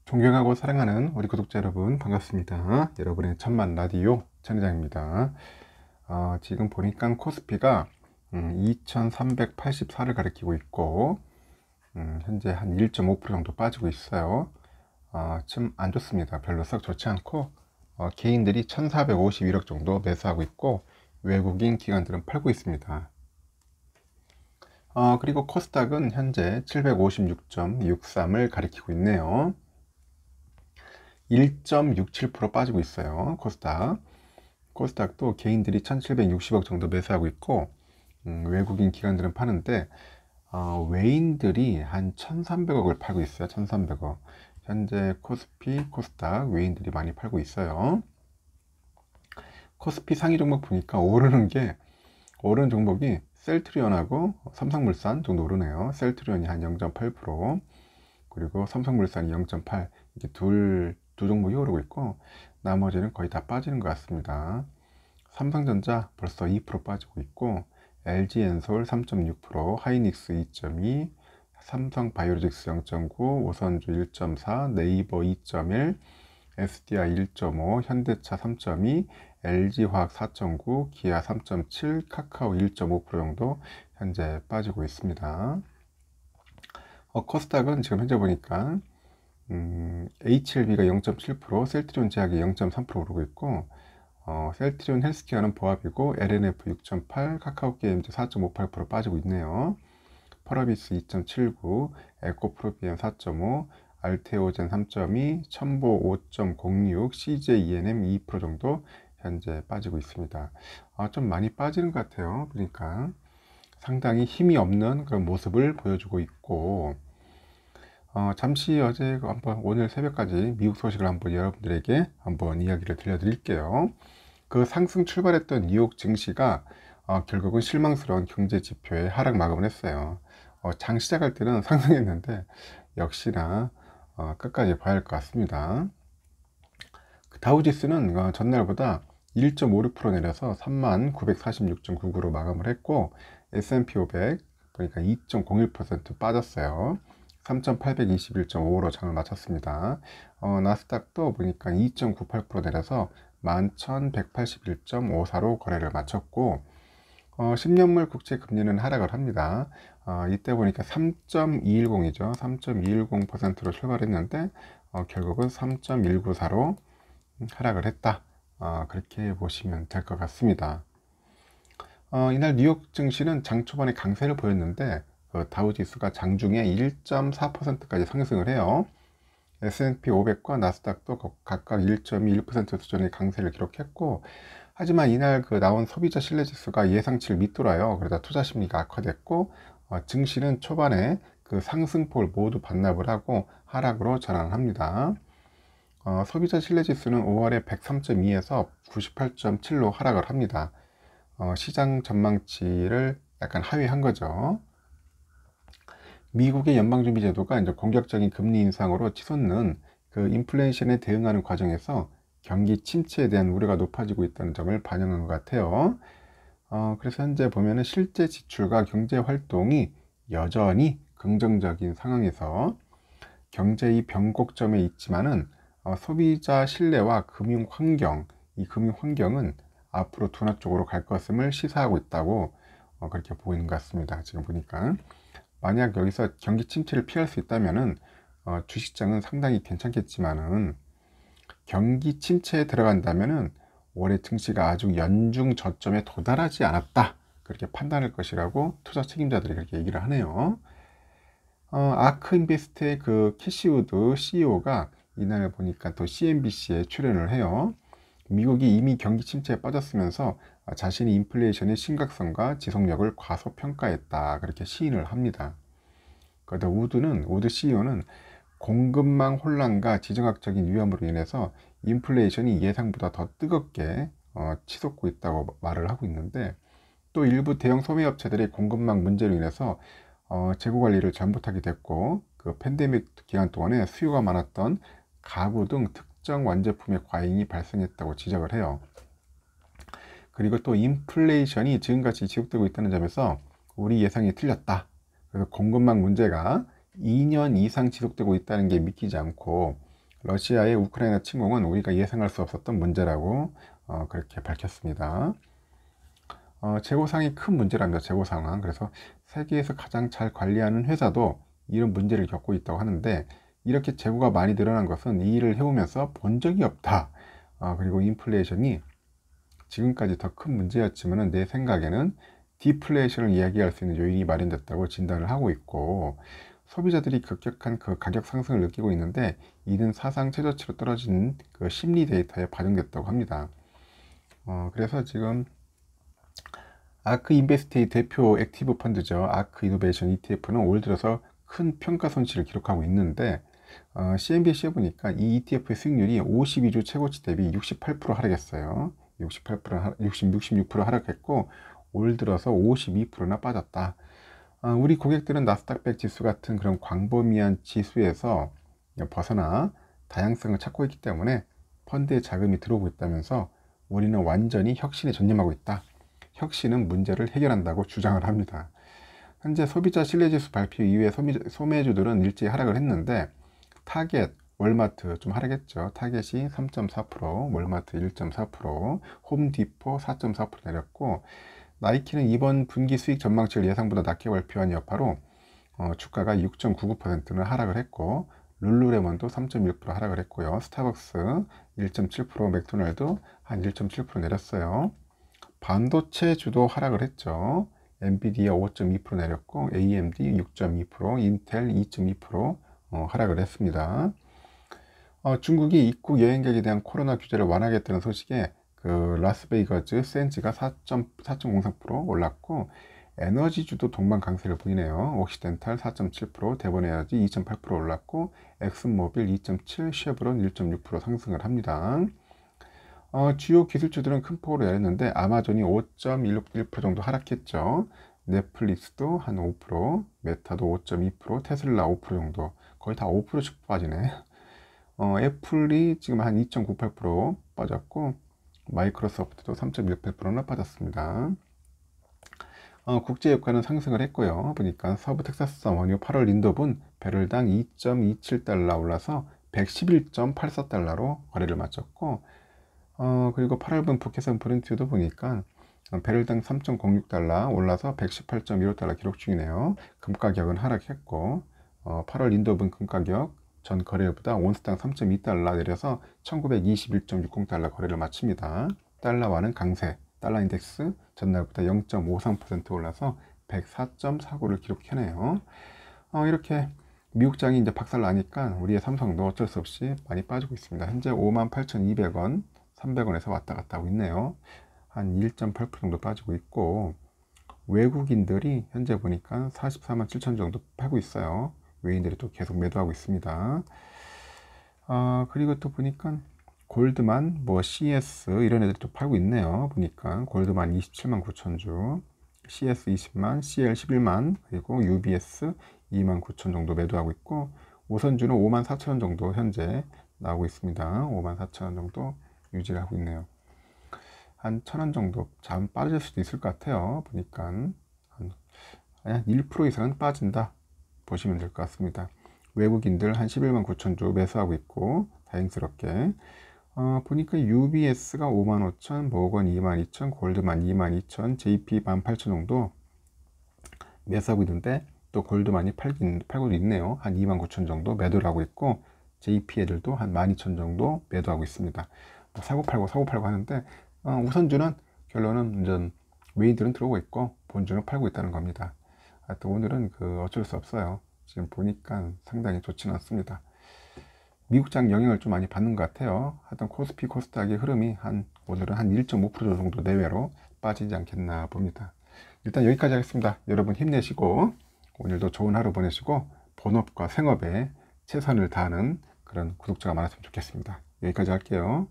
존경하고 사랑하는 우리 구독자 여러분 반갑습니다. 여러분의 천만 라디오 천회장입니다. 지금 보니까 코스피가 2384를 가리키고 있고 현재 한 1.5% 정도 빠지고 있어요. 좀 안 좋습니다. 별로 썩 좋지 않고 개인들이 1451억 정도 매수하고 있고 외국인 기관들은 팔고 있습니다. 그리고 코스닥은 현재 756.63을 가리키고 있네요. 1.67% 빠지고 있어요. 코스닥도 개인들이 1760억 정도 매수하고 있고 외국인 기관들은 파는데 외인들이 한 1300억을 팔고 있어요. 1300억. 현재 코스피, 코스닥 외인들이 많이 팔고 있어요. 코스피 상위 종목 보니까 오르는 종목이 셀트리온하고 삼성물산 정도 오르네요. 셀트리온이 한 0.8%, 그리고 삼성물산이 0.8, 이게 두 종목이 오르고 있고 나머지는 거의 다 빠지는 것 같습니다. 삼성전자 벌써 2% 빠지고 있고 LG엔솔 3.6%, 하이닉스 2.2, 삼성바이오로직스 0.9, 오선주 1.4, 네이버 2.1, SDI 1.5, 현대차 3.2, LG화학 4.9, 기아 3.7, 카카오 1.5% 정도 현재 빠지고 있습니다. 코스닥은 지금 현재 보니까 HLB가 0.7%, 셀트리온 제약이 0.3% 오르고 있고 셀트리온 헬스케어는 보합이고 LNF 6.8, 카카오게임즈 4.58% 빠지고 있네요. 펄어비스 2.79, 에코프로비엠 4.5, 알테오젠 3.2, 첨보 5.06, CJENM 2% 정도 현재 빠지고 있습니다. 좀 많이 빠지는 것 같아요. 그러니까 상당히 힘이 없는 그런 모습을 보여주고 있고 잠시 어제 오늘 새벽까지 미국 소식을 한번 여러분들에게 한번 이야기를 들려드릴게요. 그 상승 출발했던 뉴욕 증시가 결국은 실망스러운 경제 지표에 하락 마감을 했어요. 장 시작할 때는 상승했는데 역시나 끝까지 봐야 할 것 같습니다. 다우지수는 전날보다 1.56% 내려서 3946.99로 마감을 했고 S&P 500 보니까 2.01% 빠졌어요. 3821.5로 장을 마쳤습니다. 나스닥도 보니까 2.98% 내려서 11,181.54로 거래를 마쳤고 10년물 국채 금리는 하락을 합니다. 이때 보니까 3.210이죠. 3.210%로 출발했는데 결국은 3.194로 하락을 했다. 그렇게 보시면 될 것 같습니다. 이날 뉴욕 증시는 장 초반에 강세를 보였는데 다우지수가 장중에 1.4%까지 상승을 해요. S&P 500과 나스닥도 각각 1.21% 수준의 강세를 기록했고 하지만 이날 나온 소비자 신뢰지수가 예상치를 밑돌아요. 그러다 투자 심리가 악화됐고 증시는 초반에 그 상승폭을 모두 반납을 하고 하락으로 전환합니다. 소비자 신뢰지수는 5월에 103.2에서 98.7로 하락을 합니다. 시장 전망치를 약간 하회한 거죠. 미국의 연방준비제도가 이제 공격적인 금리 인상으로 치솟는 그 인플레이션에 대응하는 과정에서 경기 침체에 대한 우려가 높아지고 있다는 점을 반영한 것 같아요. 그래서 현재 보면은 실제 지출과 경제 활동이 여전히 긍정적인 상황에서 경제의 변곡점에 있지만은 소비자 신뢰와 금융 환경, 이 금융 환경은 앞으로 둔화 쪽으로 갈 것임을 시사하고 있다고 그렇게 보고 있는 것 같습니다. 지금 보니까 만약 여기서 경기 침체를 피할 수 있다면은 주식장은 상당히 괜찮겠지만은 경기 침체에 들어간다면은 올해 증시가 아주 연중 저점에 도달하지 않았다, 그렇게 판단할 것이라고 투자 책임자들이 그렇게 얘기를 하네요. 아크 인베스트의 그 캐시우드 CEO가 이날 보니까 또 CNBC에 출연을 해요. 미국이 이미 경기 침체에 빠졌으면서 자신이 인플레이션의 심각성과 지속력을 과소평가했다, 그렇게 시인을 합니다. 그러다 우드 CEO는 공급망 혼란과 지정학적인 위험으로 인해서 인플레이션이 예상보다 더 뜨겁게 치솟고 있다고 말을 하고 있는데, 또 일부 대형 소매업체들의 공급망 문제로 인해서 재고 관리를 잘못하게 됐고 그 팬데믹 기간 동안에 수요가 많았던 가구 등 특정 완제품의 과잉이 발생했다고 지적을 해요. 그리고 또 인플레이션이 지금같이 지속되고 있다는 점에서 우리 예상이 틀렸다. 그래서 공급망 문제가 2년 이상 지속되고 있다는 게 믿기지 않고 러시아의 우크라이나 침공은 우리가 예상할 수 없었던 문제라고 그렇게 밝혔습니다. 재고상이 큰 문제랍니다. 재고상황. 그래서 세계에서 가장 잘 관리하는 회사도 이런 문제를 겪고 있다고 하는데, 이렇게 재고가 많이 늘어난 것은 이 일을 해오면서 본 적이 없다. 그리고 인플레이션이 지금까지 더 큰 문제였지만 내 생각에는 디플레이션을 이야기할 수 있는 요인이 마련됐다고 진단을 하고 있고, 소비자들이 급격한 그 가격 상승을 느끼고 있는데, 이는 사상 최저치로 떨어진 그 심리 데이터에 반영됐다고 합니다. 그래서 지금 아크 인베스트의 대표 액티브 펀드죠. 아크 이노베이션 ETF는 올 들어서 큰 평가 손실을 기록하고 있는데, CNBC에 보니까 이 ETF의 수익률이 52주 최고치 대비 68% 하락했어요. 66% 하락했고, 올 들어서 52%나 빠졌다. 우리 고객들은 나스닥100 지수 같은 그런 광범위한 지수에서 벗어나 다양성을 찾고 있기 때문에 펀드에 자금이 들어오고 있다면서 우리는 완전히 혁신에 전념하고 있다. 혁신은 문제를 해결한다고 주장을 합니다. 현재 소비자 신뢰지수 발표 이후에 소매주들은 일제히 하락을 했는데, 타겟, 월마트 좀 하락했죠. 타겟이 3.4%, 월마트 1.4%, 홈디포 4.4% 내렸고, 나이키는 이번 분기 수익 전망치를 예상보다 낮게 발표한 여파로 주가가 6.99%는 하락을 했고, 룰루레몬도 3.1% 하락을 했고요. 스타벅스 1.7%, 맥도날드 한 1.7% 내렸어요. 반도체 주도 하락을 했죠. 엔비디아 5.2% 내렸고, AMD 6.2%, 인텔 2.2% 하락을 했습니다. 중국이 입국 여행객에 대한 코로나 규제를 완화하겠다는 소식에 그 라스베이거스 샌즈가 4.03% 올랐고, 에너지주도 동반 강세를 보이네요. 옥시덴탈 4.7%, 대본에너지 2.8% 올랐고, 엑슨모빌 2.7%, 쉐브론 1.6% 상승을 합니다. 주요 기술주들은 큰 폭으로 내렸는데, 아마존이 5.1% 정도 하락했죠. 넷플릭스도 한 5%, 메타도 5.2%, 테슬라 5% 정도, 거의 다 5%씩 빠지네. 애플이 지금 한 2.98% 빠졌고, 마이크로소프트도 3.18%나 빠졌습니다. 국제유가는 상승을 했고요. 보니까 서부 텍사스산 원유 8월 린더분 배럴당 2.27달러 올라서 111.84달러로 거래를 마쳤고, 그리고 8월분 북해산 브렌트도 보니까 배럴당 3.06달러 올라서 118.15달러 기록 중이네요. 금 가격은 하락했고, 8월 린더분 금 가격 전 거래일보다 온스당 3.2달러 내려서 1921.60달러 거래를 마칩니다. 달러와는 강세, 달러 인덱스 전날보다 0.53% 올라서 104.49를 기록해내요. 이렇게 미국장이 이제 박살나니까 우리의 삼성도 어쩔 수 없이 많이 빠지고 있습니다. 현재 58,200원, 300원에서 왔다 갔다 하고 있네요. 한 1.8% 정도 빠지고 있고, 외국인들이 현재 보니까 44만 7천 정도 팔고 있어요. 외인들이 또 계속 매도하고 있습니다. 그리고 또 보니까 골드만, CS 이런 애들이 또 팔고 있네요. 보니까 골드만 27만 9천 주, CS 20만, CL 11만, 그리고 UBS 2만 9천 정도 매도하고 있고, 우선주는 5만 4천 원 정도 현재 나오고 있습니다. 5만 4천 원 정도 유지를 하고 있네요. 한 1,000원 정도 잠 빠질 수도 있을 것 같아요. 보니까 한 1% 이상은 빠진다 보시면 될 것 같습니다. 외국인들 한 11만 9천 주 매수하고 있고, 다행스럽게 보니까 UBS가 5만 5천, 모건 2만 2천, 골드만 2만 2천, JP 1만 8천 정도 매수하고 있는데, 또 골드만이 팔고 있네요. 한 2만 9천 정도 매도를 하고 있고, JP 애들도 한 12,000 정도 매도하고 있습니다. 사고 팔고 하는데, 우선주는 결론은 이제 외인들은 들어오고 있고 본주는 팔고 있다는 겁니다. 하여튼 오늘은 어쩔 수 없어요. 지금 보니까 상당히 좋지는 않습니다. 미국장 영향을 좀 많이 받는 것 같아요. 하여튼 코스피 코스닥의 흐름이 오늘은 한 1.5% 정도 내외로 빠지지 않겠나 봅니다. 일단 여기까지 하겠습니다. 여러분 힘내시고 오늘도 좋은 하루 보내시고 본업과 생업에 최선을 다하는 그런 구독자가 많았으면 좋겠습니다. 여기까지 할게요.